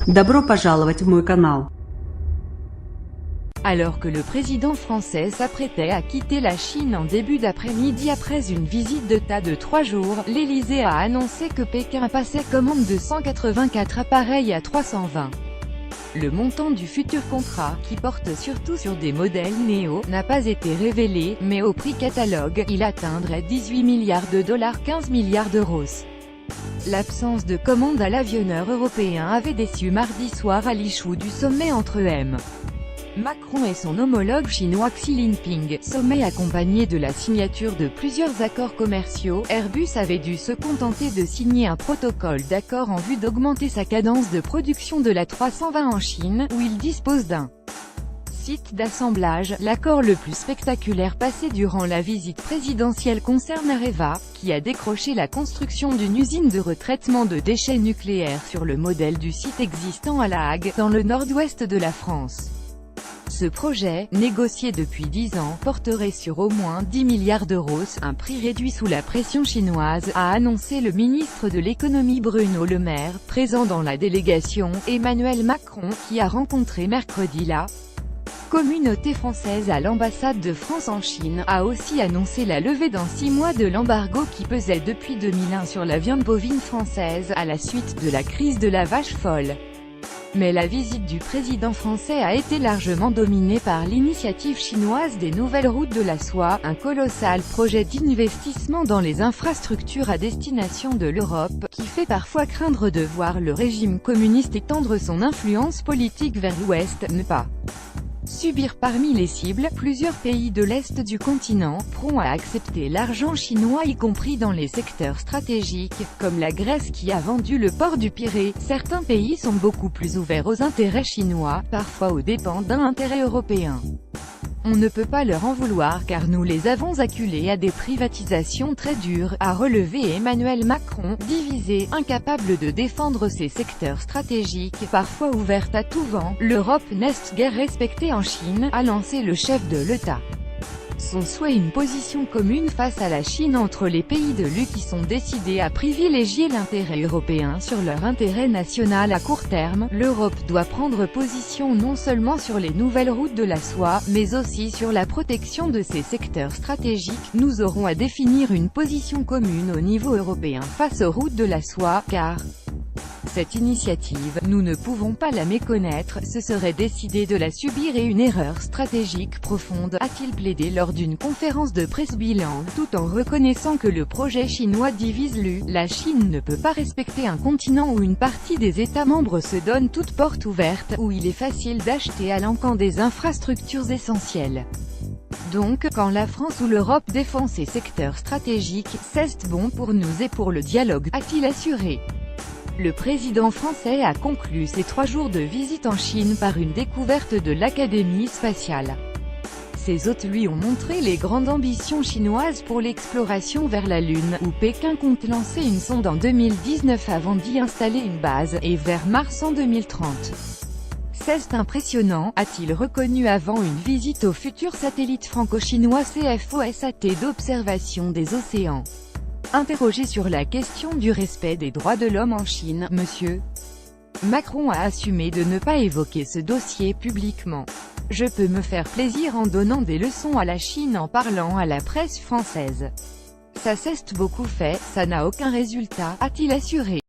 Добро пожаловать в мой канал. Alors que le président français s'apprêtait à quitter la Chine en début d'après-midi après une visite d'État de 3 jours, l'Élysée a annoncé que Pékin passait commande de 184 appareils à 320. Le montant du futur contrat, qui porte surtout sur des modèles Neo, n'a pas été révélé, mais au prix catalogue, il atteindrait 18 milliards de dollars, 15 milliards d'euros. L'absence de commande à l'avionneur européen avait déçu mardi soir à l'issue du sommet entre M. Macron et son homologue chinois Xi Jinping, sommet accompagné de la signature de plusieurs accords commerciaux. Airbus avait dû se contenter de signer un protocole d'accord en vue d'augmenter sa cadence de production de l'A320 en Chine, où il dispose d'un site d'assemblage. L'accord le plus spectaculaire passé durant la visite présidentielle concerne Areva, qui a décroché la construction d'une usine de retraitement de déchets nucléaires sur le modèle du site existant à La Hague, dans le nord-ouest de la France. Ce projet, négocié depuis 10 ans, porterait sur au moins 10 milliards d'euros, un prix réduit sous la pression chinoise, a annoncé le ministre de l'économie Bruno Le Maire, présent dans la délégation. Emmanuel Macron, qui a rencontré mercredi la communauté française à l'ambassade de France en Chine, a aussi annoncé la levée dans 6 mois de l'embargo qui pesait depuis 2001 sur la viande bovine française, à la suite de la crise de la vache folle. Mais la visite du président français a été largement dominée par l'initiative chinoise des Nouvelles Routes de la Soie, un colossal projet d'investissement dans les infrastructures à destination de l'Europe, qui fait parfois craindre de voir le régime communiste étendre son influence politique vers l'Ouest, ne pas subir. Parmi les cibles, plusieurs pays de l'Est du continent, prompts à accepter l'argent chinois y compris dans les secteurs stratégiques, comme la Grèce qui a vendu le port du Pirée. Certains pays sont beaucoup plus ouverts aux intérêts chinois, parfois aux dépens d'un intérêt européen. On ne peut pas leur en vouloir car nous les avons acculés à des privatisations très dures, a relevé Emmanuel Macron, divisé, incapable de défendre ses secteurs stratégiques, parfois ouvertes à tout vent. L'Europe n'est guère respectée en Chine, a lancé le chef de l'État. Son souhait, une position commune face à la Chine entre les pays de l'UE qui sont décidés à privilégier l'intérêt européen sur leur intérêt national à court terme. L'Europe doit prendre position non seulement sur les nouvelles routes de la soie, mais aussi sur la protection de ces secteurs stratégiques. Nous aurons à définir une position commune au niveau européen face aux routes de la soie, car cette initiative, nous ne pouvons pas la méconnaître, ce serait décider de la subir et une erreur stratégique profonde, a-t-il plaidé lors d'une conférence de presse bilan, tout en reconnaissant que le projet chinois divise l'UE. La Chine ne peut pas respecter un continent où une partie des États membres se donne toute porte ouverte, où il est facile d'acheter à l'encan des infrastructures essentielles. Donc, quand la France ou l'Europe défend ces secteurs stratégiques, c'est bon pour nous et pour le dialogue, a-t-il assuré. Le président français a conclu ses 3 jours de visite en Chine par une découverte de l'Académie spatiale. Ses hôtes lui ont montré les grandes ambitions chinoises pour l'exploration vers la Lune, où Pékin compte lancer une sonde en 2019 avant d'y installer une base, et vers Mars en 2030. C'est impressionnant, a-t-il reconnu avant une visite au futur satellite franco-chinois CFOSAT d'observation des océans. Interrogé sur la question du respect des droits de l'homme en Chine, M. Macron a assumé de ne pas évoquer ce dossier publiquement. « Je peux me faire plaisir en donnant des leçons à la Chine en parlant à la presse française. Ça s'est beaucoup fait, ça n'a aucun résultat », a-t-il assuré.